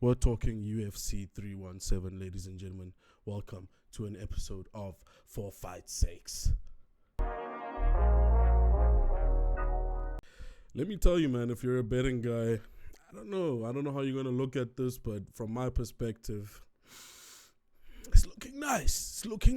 We're talking UFC 317, ladies and gentlemen. Welcome to an episode of For Fight's Sakes. Let me tell you, man, if you're a betting guy, I don't know how you're going to look at this, but from my perspective, it's looking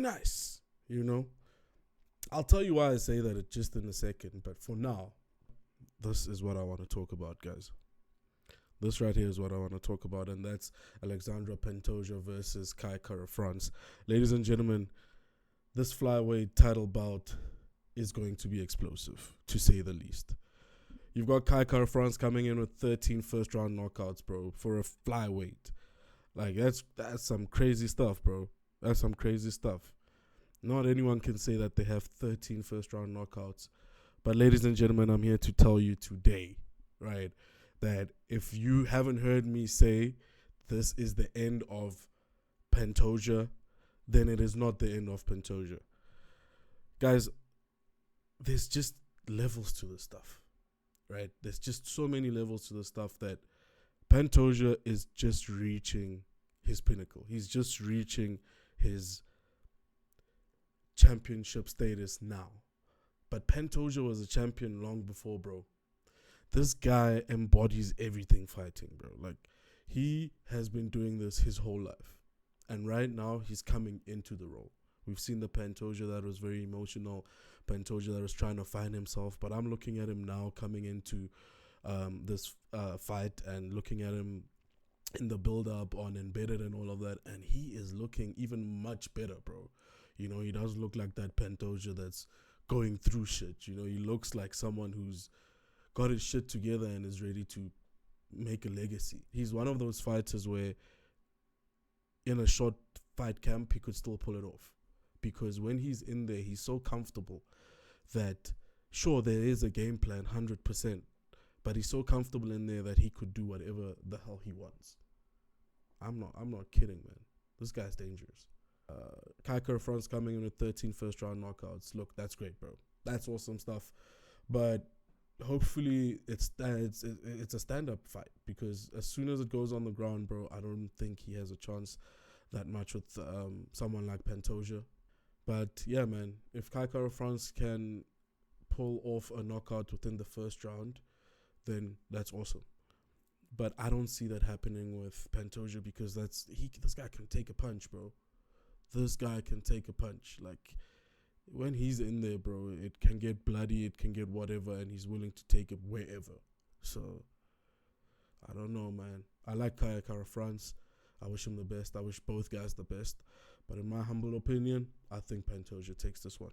nice, you know. I'll tell you why I say that just in a second, but for now, this is what I want to talk about, guys. This right here is what I want to talk about, and that's Alexandre Pantoja versus Kai Kara-France. Ladies and gentlemen, this flyweight title bout is going to be explosive, to say the least. You've got Kai Kara-France coming in with 13 first-round knockouts, bro, for a flyweight. Like, that's some crazy stuff, bro. That's some crazy stuff. Not anyone can say that they have 13 first-round knockouts. But, ladies and gentlemen, I'm here to tell you today, right, that if you haven't heard me say this is the end of Pantoja, then it is not the end of Pantoja. Guys, there's just levels to this stuff, right? There's just so many levels to this stuff that Pantoja is just reaching his pinnacle. He's just reaching his championship status now. But Pantoja was a champion long before, bro. This guy embodies everything fighting, bro. Like, he has been doing this his whole life. And right now, he's coming into the role. We've seen the Pantoja that was very emotional, Pantoja that was trying to find himself. But I'm looking at him now coming into this fight and looking at him in the build-up on Embedded and all of that. And he is looking even much better, bro. You know, he does look like that Pantoja that's going through shit. You know, he looks like someone who's got his shit together and is ready to make a legacy. He's one of those fighters where in a short fight camp, he could still pull it off. Because when he's in there, he's so comfortable that, sure, there is a game plan, 100%. But he's so comfortable in there that he could do whatever the hell he wants. I'm not kidding, man. This guy's dangerous. Kai Kara-France coming in with 13 first-round knockouts. Look, that's great, bro. That's awesome stuff. But hopefully it's a stand-up fight, because as soon as it goes on the ground, bro, I don't think he has a chance that much with someone like Pantoja. But yeah, man, if Kai Kara-France can pull off a knockout within the first round, then that's awesome. But I don't see that happening with Pantoja, because this guy can take a punch, bro. This guy can take a punch. Like, when he's in there, bro, it can get bloody, it can get whatever, and he's willing to take it wherever. So, I don't know, man. I like Kai Kara-France. I wish him the best. I wish both guys the best. But in my humble opinion, I think Pantoja takes this one.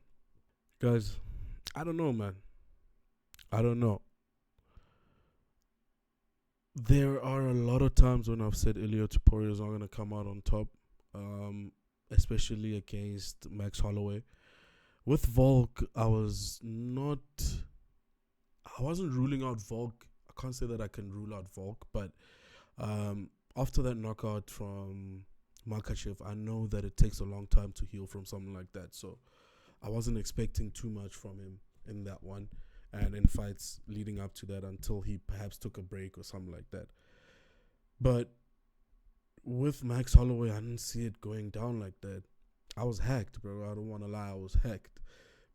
Guys, I don't know, man. I don't know. There are a lot of times when I've said Tuporia is not going to come out on top, especially against Max Holloway. With Volk, I wasn't ruling out Volk. I can't say that I can rule out Volk, but after that knockout from Makhachev, I know that it takes a long time to heal from something like that. So I wasn't expecting too much from him in that one, and in fights leading up to that, until he perhaps took a break or something like that. But with Max Holloway, I didn't see it going down like that. I was hacked, bro. I don't want to lie. I was hacked,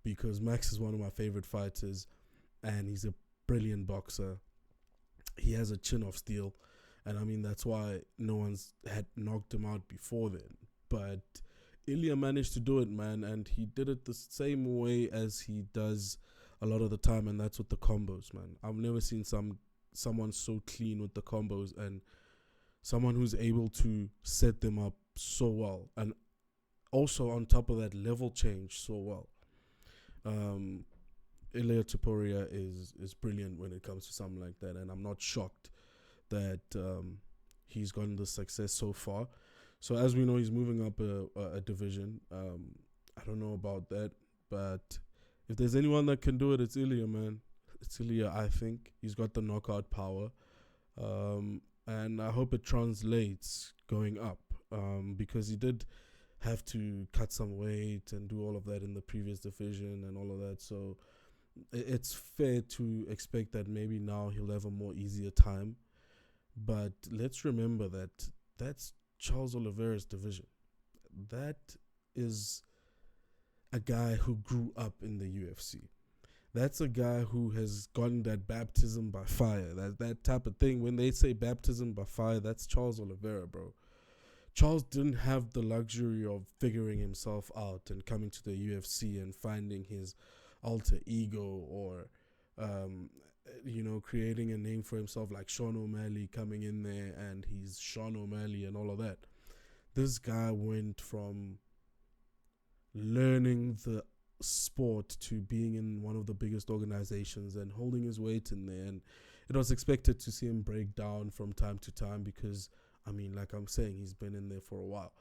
because Max is one of my favorite fighters, and he's a brilliant boxer. He has a chin of steel, and I mean, that's why no one's had knocked him out before then. But Ilya managed to do it, man, and he did it the same way as he does a lot of the time, and that's with the combos, man. I've never seen someone so clean with the combos, and someone who's able to set them up so well, and also on top of that, level change so well. Tuporia is brilliant when it comes to something like that, and I'm not shocked that he's gotten the success so far. So as we know, he's moving up a division. I don't know about that, but if there's anyone that can do it, it's Ilya, man. It's Ilya, I think. He's got the knockout power. And I hope it translates going up, because he did have to cut some weight and do all of that in the previous division and all of that. So it's fair to expect that maybe now he'll have a more easier time. But let's remember that that's Charles Oliveira's division. That is a guy who grew up in the UFC. That's a guy who has gotten that baptism by fire. That type of thing. When they say baptism by fire, that's Charles Oliveira, bro. Charles didn't have the luxury of figuring himself out and coming to the UFC and finding his alter ego, or creating a name for himself like Sean O'Malley, coming in there and he's Sean O'Malley and all of that. This guy went from learning the sport to being in one of the biggest organizations and holding his weight in there. And it was expected to see him break down from time to time because, I mean, like I'm saying, he's been in there for a while.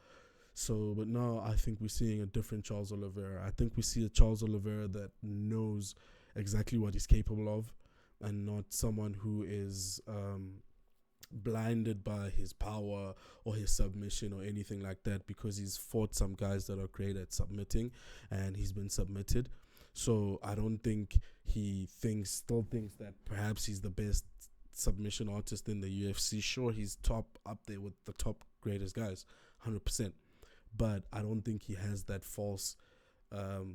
So, but now I think we're seeing a different Charles Oliveira. I think we see a Charles Oliveira that knows exactly what he's capable of, and not someone who is blinded by his power or his submission or anything like that, because he's fought some guys that are great at submitting and he's been submitted. So I don't think he still thinks that perhaps he's the best submission artist in the UFC. Sure, he's top up there with the top greatest guys, 100%. But I don't think he has that false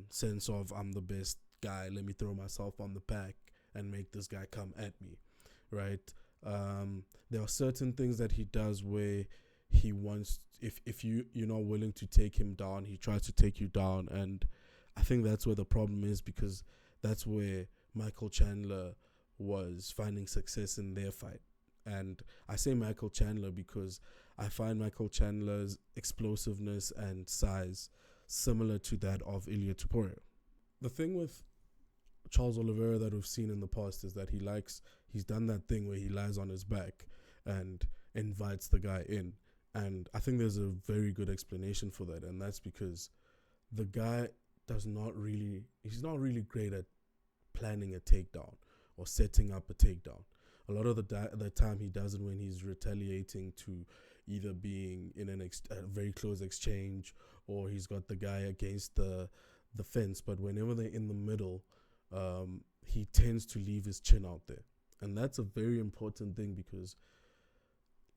sense of, I'm the best guy, let me throw myself on the back and make this guy come at me, right? There are certain things that he does where he wants, if you're not willing to take him down, he tries to take you down. And I think that's where the problem is, because that's where Michael Chandler was finding success in their fight. And I say Michael Chandler because I find Michael Chandler's explosiveness and size similar to that of Ilia Tuporia. The thing with Charles Oliveira that we've seen in the past is that he's done that thing where he lies on his back and invites the guy in. And I think there's a very good explanation for that. And that's because the guy he's not really great at planning a takedown or setting up a takedown. A lot of the time he does it when he's retaliating to either being in a very close exchange, or he's got the guy against the fence. But whenever they're in the middle, he tends to leave his chin out there. And that's a very important thing, because,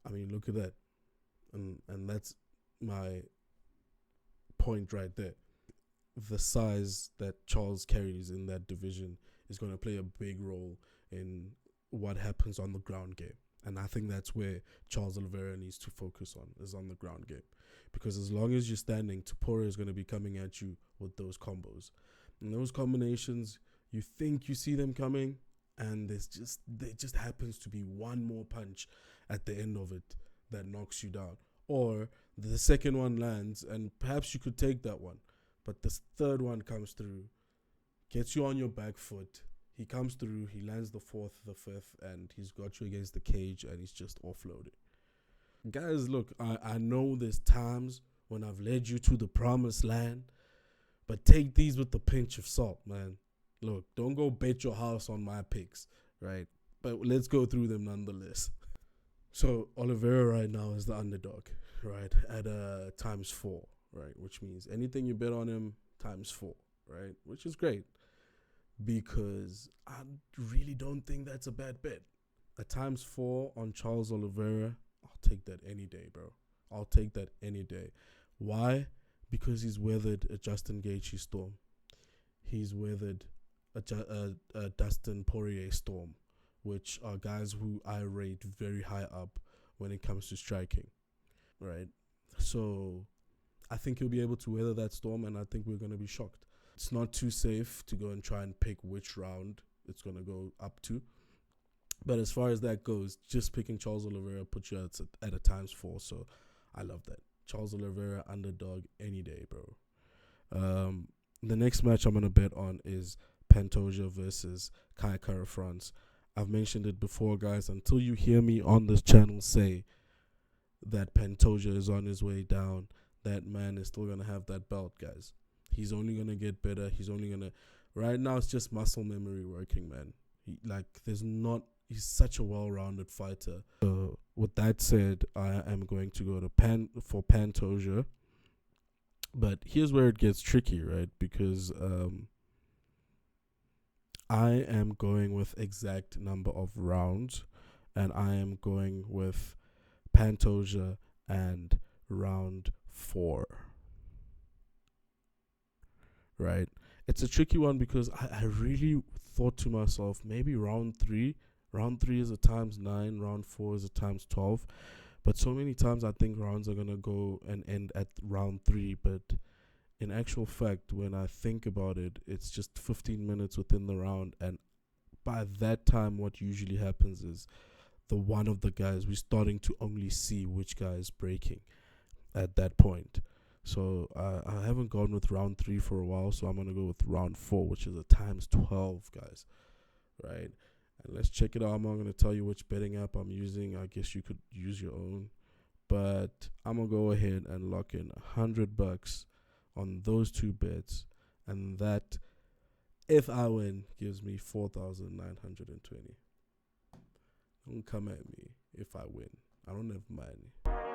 I mean, look at that. And that's my point right there. The size that Charles carries in that division is going to play a big role in what happens on the ground game. And I think that's where Charles Oliveira needs to focus on, is on the ground game. Because as long as you're standing, Tuporia is going to be coming at you with those combos. And those combinations, you think you see them coming, and there just happens to be one more punch at the end of it that knocks you down. Or the second one lands, and perhaps you could take that one. But the third one comes through, gets you on your back foot. He comes through, he lands the fourth, the fifth, and he's got you against the cage, and he's just offloaded. Guys, look, I know there's times when I've led you to the promised land, but take these with a pinch of salt, man. Look, don't go bet your house on my picks, right? But let's go through them nonetheless. So Oliveira right now is the underdog, right, at ×4, right, which means anything you bet on him ×4, right, which is great, because I really don't think that's a bad bet. A ×4 on Charles Oliveira, I'll take that any day, bro. I'll take that any day. Why? Because he's weathered a Justin Gaethje storm. He's weathered a Dustin Poirier storm, which are guys who I rate very high up when it comes to striking, right? So I think he'll be able to weather that storm, and I think we're going to be shocked. It's not too safe to go and try and pick which round it's going to go up to. But as far as that goes, just picking Charles Oliveira puts you at a ×4. So I love that. Charles Oliveira underdog any day, bro. The next match I'm going to bet on is Pantoja versus Kai Kara-France. I've mentioned it before, guys. Until you hear me on this channel say that Pantoja is on his way down, that man is still going to have that belt, guys. He's only going to get better. Right now it's just muscle memory working, man. He's such a well-rounded fighter. So with that said, I am going to go to Pantoja. But here's where it gets tricky, right? Because I am going with exact number of rounds, and I am going with Pantoja and round 4. Right? It's a tricky one because I really thought to myself, maybe round 3. Round 3 is a times 9, round 4 is a times 12. But so many times I think rounds are going to go and end at round 3. But in actual fact, when I think about it, it's just 15 minutes within the round. And by that time, what usually happens is the one of the guys, we're starting to only see which guy is breaking at that point. So I haven't gone with round 3 for a while, so I'm going to go with round 4, which is a times 12, guys. Right? And let's check it out. I'm not going to tell you which betting app I'm using. I guess you could use your own. But I'm going to go ahead and lock in $100 on those 2 bets. And that, if I win, gives me 4,920. Don't come at me if I win. I don't have money.